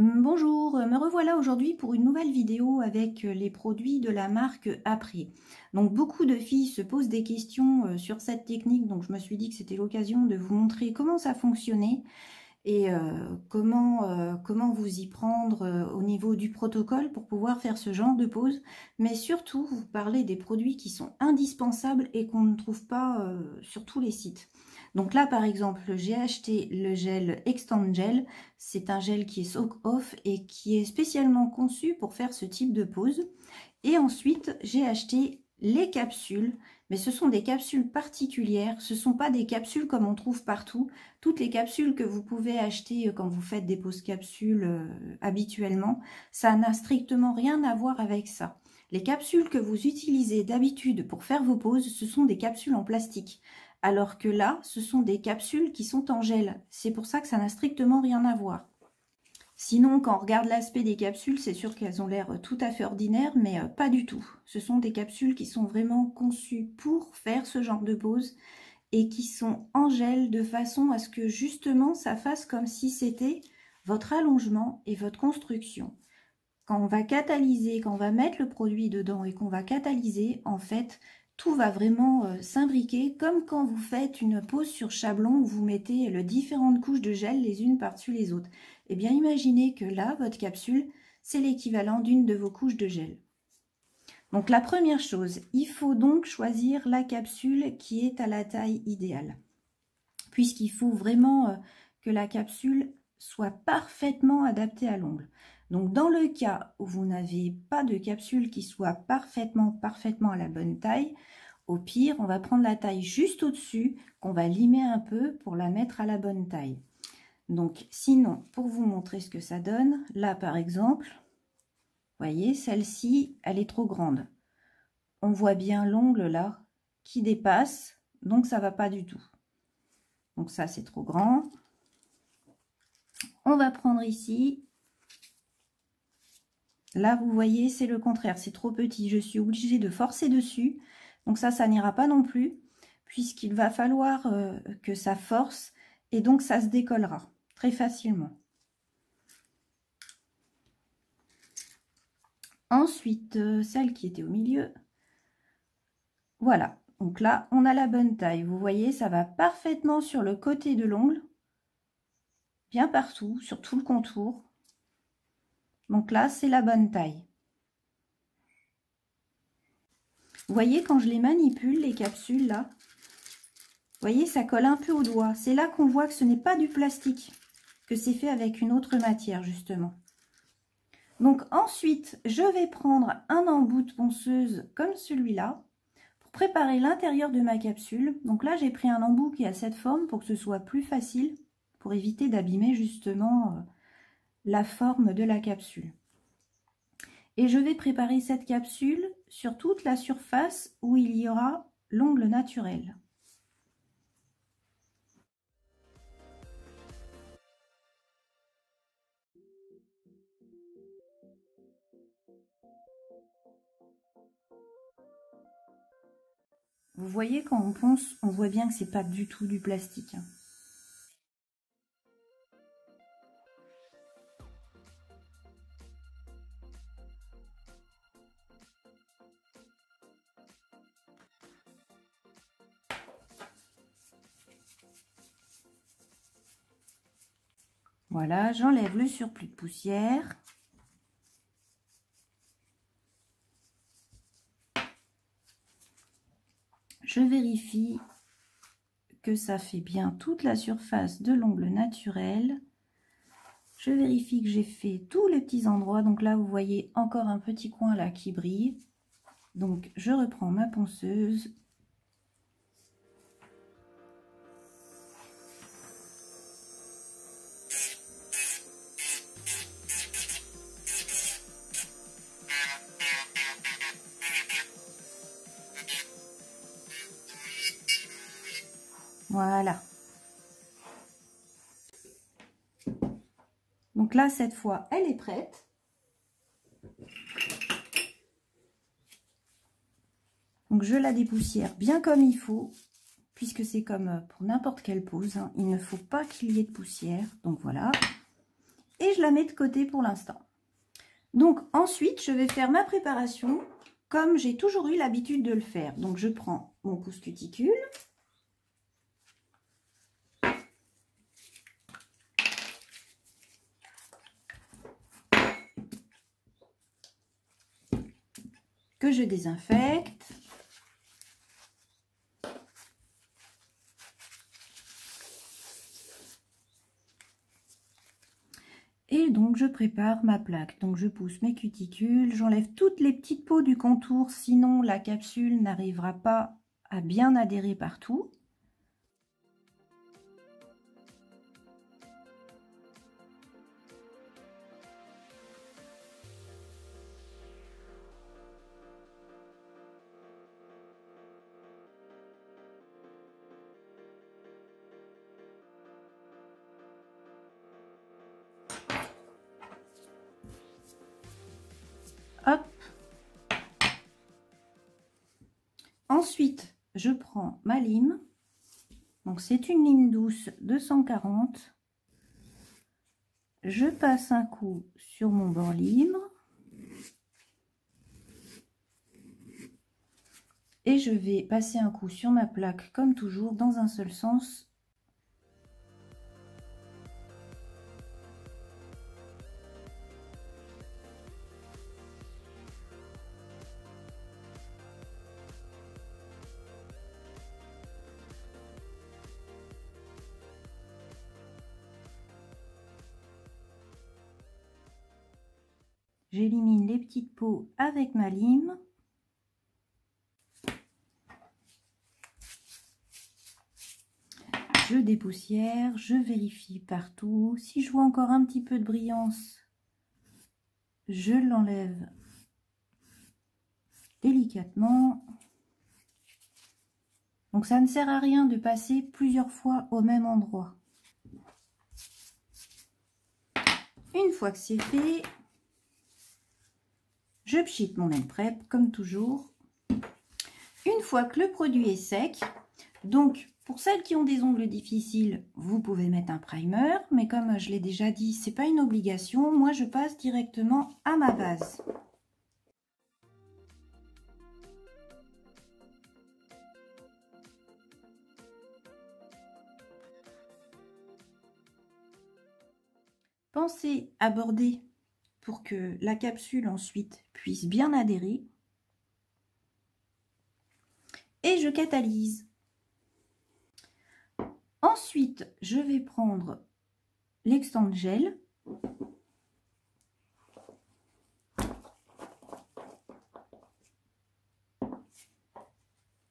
Bonjour, me revoilà aujourd'hui pour une nouvelle vidéo avec les produits de la marque Apré. Donc beaucoup de filles se posent des questions sur cette technique, donc je me suis dit que c'était l'occasion de vous montrer comment ça fonctionnait et comment vous y prendre au niveau du protocole pour pouvoir faire ce genre de pose, mais surtout vous parler des produits qui sont indispensables et qu'on ne trouve pas sur tous les sites. Donc là par exemple j'ai acheté le gel Extend Gel, c'est un gel qui est soak off et qui est spécialement conçu pour faire ce type de pose. Et ensuite j'ai acheté les capsules, mais ce sont des capsules particulières, ce ne sont pas des capsules comme on trouve partout. Toutes les capsules que vous pouvez acheter quand vous faites des poses capsules habituellement, ça n'a strictement rien à voir avec ça. Les capsules que vous utilisez d'habitude pour faire vos poses, ce sont des capsules en plastique. Alors que là, ce sont des capsules qui sont en gel. C'est pour ça que ça n'a strictement rien à voir. Sinon, quand on regarde l'aspect des capsules, c'est sûr qu'elles ont l'air tout à fait ordinaires, mais pas du tout. Ce sont des capsules qui sont vraiment conçues pour faire ce genre de pose et qui sont en gel de façon à ce que justement ça fasse comme si c'était votre allongement et votre construction. Quand on va catalyser, quand on va mettre le produit dedans et qu'on va catalyser, en fait, tout va vraiment s'imbriquer comme quand vous faites une pose sur chablon où vous mettez les différentes couches de gel les unes par-dessus les autres. Eh bien, imaginez que là, votre capsule, c'est l'équivalent d'une de vos couches de gel. Donc, la première chose, il faut donc choisir la capsule qui est à la taille idéale. Puisqu'il faut vraiment que la capsule soit parfaitement adaptée à l'ongle. Donc, dans le cas où vous n'avez pas de capsule qui soit parfaitement à la bonne taille, au pire, on va prendre la taille juste au-dessus, qu'on va limer un peu pour la mettre à la bonne taille. Donc, sinon, pour vous montrer ce que ça donne, là, par exemple, vous voyez, celle-ci, elle est trop grande. On voit bien l'ongle, là, qui dépasse, donc ça ne va pas du tout. Donc ça, c'est trop grand. On va prendre ici. Là, vous voyez, c'est le contraire. C'est trop petit. Je suis obligée de forcer dessus. Donc ça n'ira pas non plus, puisqu'il va falloir que ça force. Et donc, ça se décollera très facilement. Ensuite, celle qui était au milieu. Voilà. Donc là, on a la bonne taille. Vous voyez, ça va parfaitement sur le côté de l'ongle. Bien partout, sur tout le contour. Donc là, c'est la bonne taille. Vous voyez, quand je les manipule, les capsules, là, vous voyez, ça colle un peu au doigt. C'est là qu'on voit que ce n'est pas du plastique, que c'est fait avec une autre matière, justement. Donc ensuite, je vais prendre un embout de ponceuse comme celui-là, pour préparer l'intérieur de ma capsule. Donc là, j'ai pris un embout qui a cette forme pour que ce soit plus facile, pour éviter d'abîmer justement la forme de la capsule. Et je vais préparer cette capsule sur toute la surface où il y aura l'ongle naturel. Vous voyez, quand on ponce, on voit bien que c'est pas du tout du plastique. Voilà, j'enlève le surplus de poussière. Je vérifie que ça fait bien toute la surface de l'ongle naturel. Je vérifie que j'ai fait tous les petits endroits. Donc là, vous voyez encore un petit coin là qui brille. Donc, je reprends ma ponceuse. Voilà. Donc là, cette fois, elle est prête. Donc, je la dépoussière bien comme il faut, puisque c'est comme pour n'importe quelle pose, hein. Il ne faut pas qu'il y ait de poussière. Donc, voilà. et je la mets de côté pour l'instant. Donc ensuite, je vais faire ma préparation comme j'ai toujours eu l'habitude de le faire. Donc je prends mon pouce cuticule. Que je désinfecte. Et donc je prépare ma plaque. Donc je pousse mes cuticules, j'enlève toutes les petites peaux du contour, sinon la capsule n'arrivera pas à bien adhérer partout. Hop. Ensuite, je prends ma lime. Donc c'est une lime douce 240. Je passe un coup sur mon bord libre. Et je vais passer un coup sur ma plaque comme toujours dans un seul sens. J'élimine les petites peaux avec ma lime. Je dépoussière, je vérifie partout. Si je vois encore un petit peu de brillance, je l'enlève délicatement. Donc ça ne sert à rien de passer plusieurs fois au même endroit. Une fois que c'est fait, je pchite mon nail prep comme toujours. Une fois que le produit est sec, donc pour celles qui ont des ongles difficiles, vous pouvez mettre un primer, mais comme je l'ai déjà dit, c'est pas une obligation. Moi, je passe directement à ma base. Pensez à border pour que la capsule ensuite puisse bien adhérer. Et je catalyse. Ensuite, je vais prendre l'extend gel.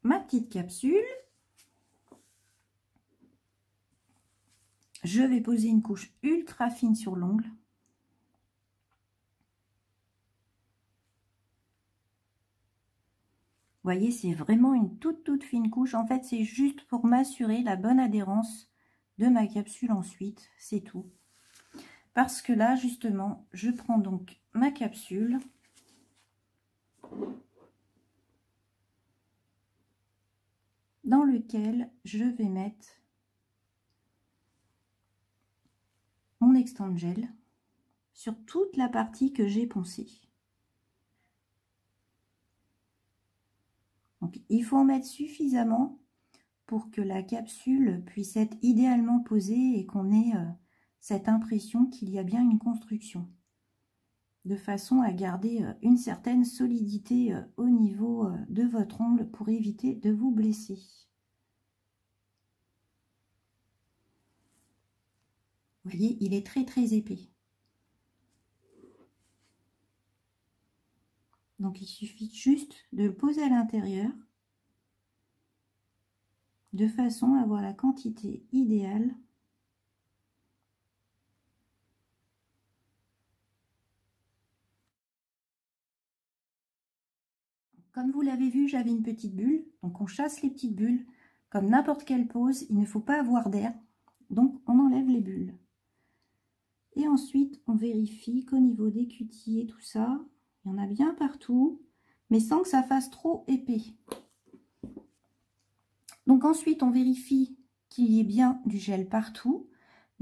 Ma petite capsule. Je vais poser une couche ultra fine sur l'ongle. Vous voyez, c'est vraiment une toute fine couche. En fait, c'est juste pour m'assurer la bonne adhérence de ma capsule ensuite. C'est tout. Parce que là, justement, je prends donc ma capsule. Dans lequel je vais mettre mon extend gel sur toute la partie que j'ai poncée. Donc, il faut en mettre suffisamment pour que la capsule puisse être idéalement posée et qu'on ait cette impression qu'il y a bien une construction, de façon à garder une certaine solidité au niveau de votre ongle pour éviter de vous blesser. Vous voyez, il est très épais. Donc il suffit juste de le poser à l'intérieur de façon à avoir la quantité idéale. Comme vous l'avez vu, j'avais une petite bulle, donc on chasse les petites bulles. Comme n'importe quelle pose, il ne faut pas avoir d'air, donc on enlève les bulles. Et ensuite, on vérifie qu'au niveau des cutis et tout ça, il y en a bien partout, mais sans que ça fasse trop épais. Donc ensuite, on vérifie qu'il y ait bien du gel partout.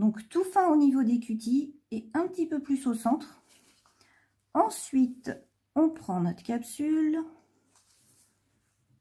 Donc tout fin au niveau des cutis et un petit peu plus au centre. Ensuite, on prend notre capsule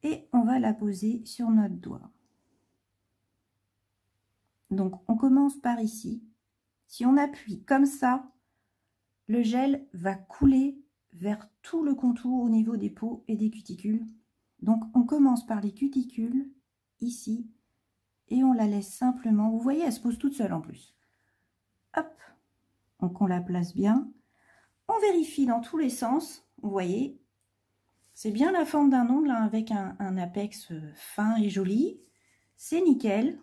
et on va la poser sur notre doigt. Donc on commence par ici. Si on appuie comme ça, le gel va couler vers tout le contour au niveau des peaux et des cuticules. Donc on commence par les cuticules ici et on la laisse simplement. Vous voyez, elle se pose toute seule en plus. Hop, donc on la place bien. On vérifie dans tous les sens. Vous voyez, c'est bien la forme d'un ongle hein, avec un apex fin et joli. C'est nickel.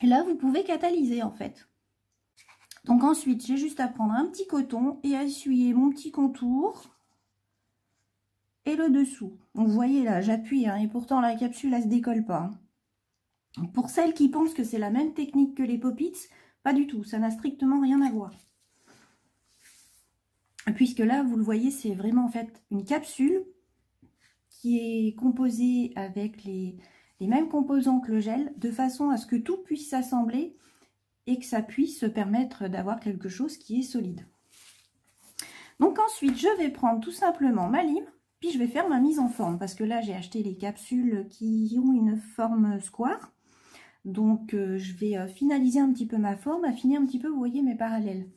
Et là, vous pouvez catalyser en fait. Donc ensuite, j'ai juste à prendre un petit coton et à essuyer mon petit contour et le dessous. Donc vous voyez là, j'appuie hein, et pourtant la capsule, elle se décolle pas. Donc, pour celles qui pensent que c'est la même technique que les pop-its, pas du tout. Ça n'a strictement rien à voir. Puisque là, vous le voyez, c'est vraiment en fait une capsule qui est composée avec les mêmes composants que le gel, de façon à ce que tout puisse s'assembler et que ça puisse se permettre d'avoir quelque chose qui est solide. Donc ensuite, je vais prendre tout simplement ma lime, puis je vais faire ma mise en forme, parce que là, j'ai acheté les capsules qui ont une forme square. Donc, je vais finaliser un petit peu ma forme, affiner un petit peu, vous voyez, mes parallèles.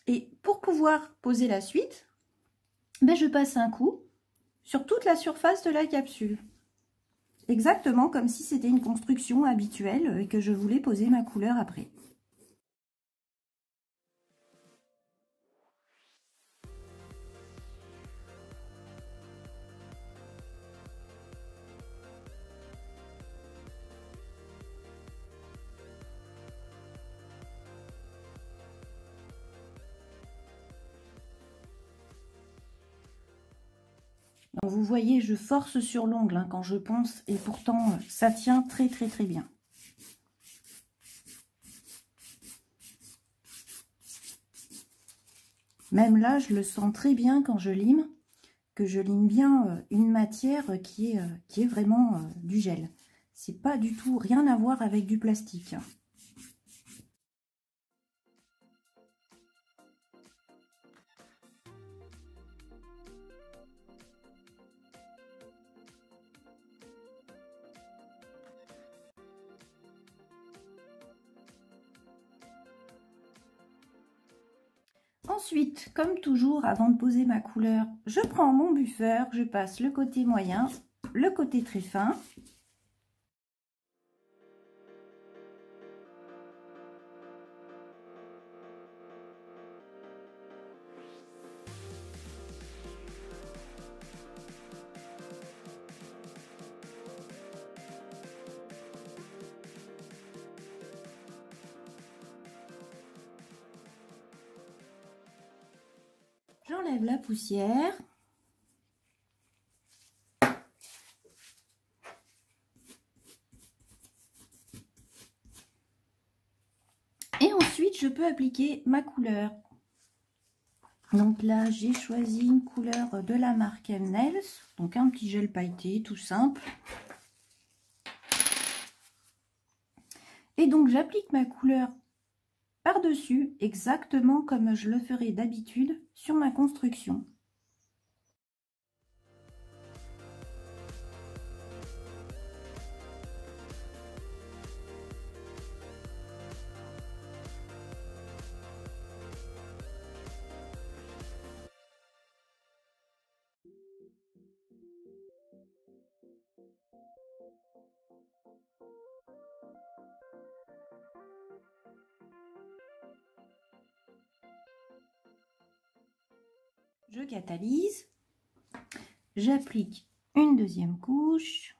Et pour pouvoir poser la suite, ben je passe un coup sur toute la surface de la capsule. Exactement comme si c'était une construction habituelle et que je voulais poser ma couleur après. Donc vous voyez, je force sur l'ongle hein, quand je ponce et pourtant ça tient très bien. Même là, je le sens très bien quand je lime, que je lime bien une matière qui est vraiment du gel. C'est pas du tout rien à voir avec du plastique. Ensuite, comme toujours, avant de poser ma couleur, je prends mon buffer, je passe le côté moyen, le côté très fin. J'enlève la poussière. Et ensuite, je peux appliquer ma couleur. Donc là, j'ai choisi une couleur de la marque Nails. Donc un petit gel pailleté, tout simple. Et donc, j'applique ma couleur par-dessus, exactement comme je le ferai d'habitude sur ma construction. Je catalyse, j'applique une deuxième couche.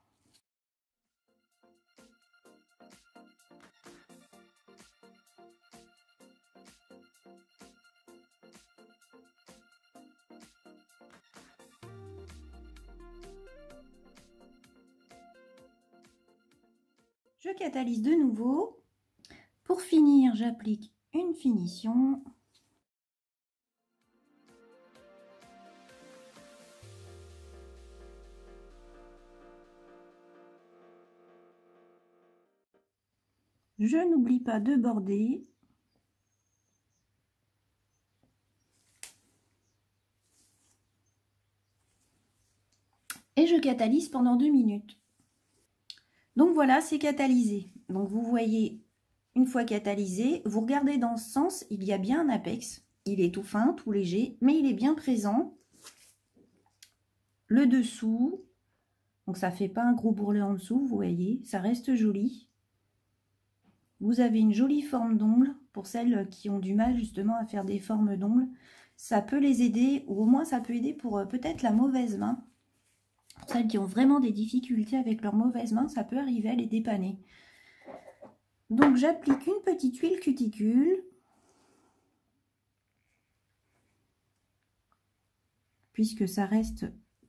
Je catalyse de nouveau. Pour finir, j'applique une finition. Je n'oublie pas de border. Et je catalyse pendant 2 minutes. Donc voilà, c'est catalysé. Donc vous voyez, une fois catalysé, vous regardez dans ce sens, il y a bien un apex. Il est tout fin, tout léger, mais il est bien présent. Le dessous, donc ça fait pas un gros bourrelet en dessous, vous voyez, ça reste joli. Vous avez une jolie forme d'ongle pour celles qui ont du mal justement à faire des formes d'ongles. Ça peut les aider, ou au moins ça peut aider pour peut-être la mauvaise main. Pour celles qui ont vraiment des difficultés avec leur mauvaise main, ça peut arriver à les dépanner. Donc j'applique une petite huile cuticule. Puisque ça reste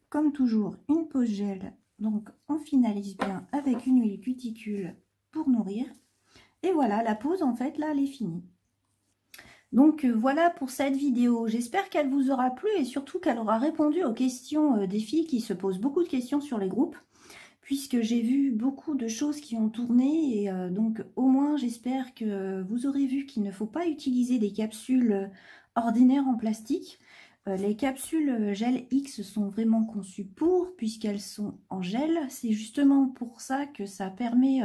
comme toujours une pose gel. Donc on finalise bien avec une huile cuticule pour nourrir. Et voilà, la pose en fait là elle est finie. Donc voilà pour cette vidéo. J'espère qu'elle vous aura plu et surtout qu'elle aura répondu aux questions des filles qui se posent beaucoup de questions sur les groupes. Puisque j'ai vu beaucoup de choses qui ont tourné et donc au moins j'espère que vous aurez vu qu'il ne faut pas utiliser des capsules ordinaires en plastique. Les capsules gel X sont vraiment conçues pour, puisqu'elles sont en gel. C'est justement pour ça que ça permet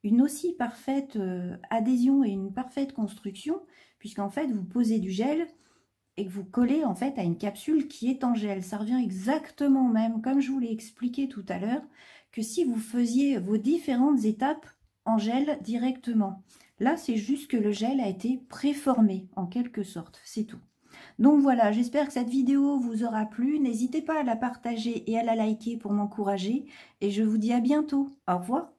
une aussi parfaite adhésion et une parfaite construction, puisqu'en fait vous posez du gel et que vous collez en fait à une capsule qui est en gel. Ça revient exactement même, comme je vous l'ai expliqué tout à l'heure, que si vous faisiez vos différentes étapes en gel directement. Là, c'est juste que le gel a été préformé en quelque sorte, c'est tout. Donc voilà, j'espère que cette vidéo vous aura plu. N'hésitez pas à la partager et à la liker pour m'encourager. Et je vous dis à bientôt. Au revoir.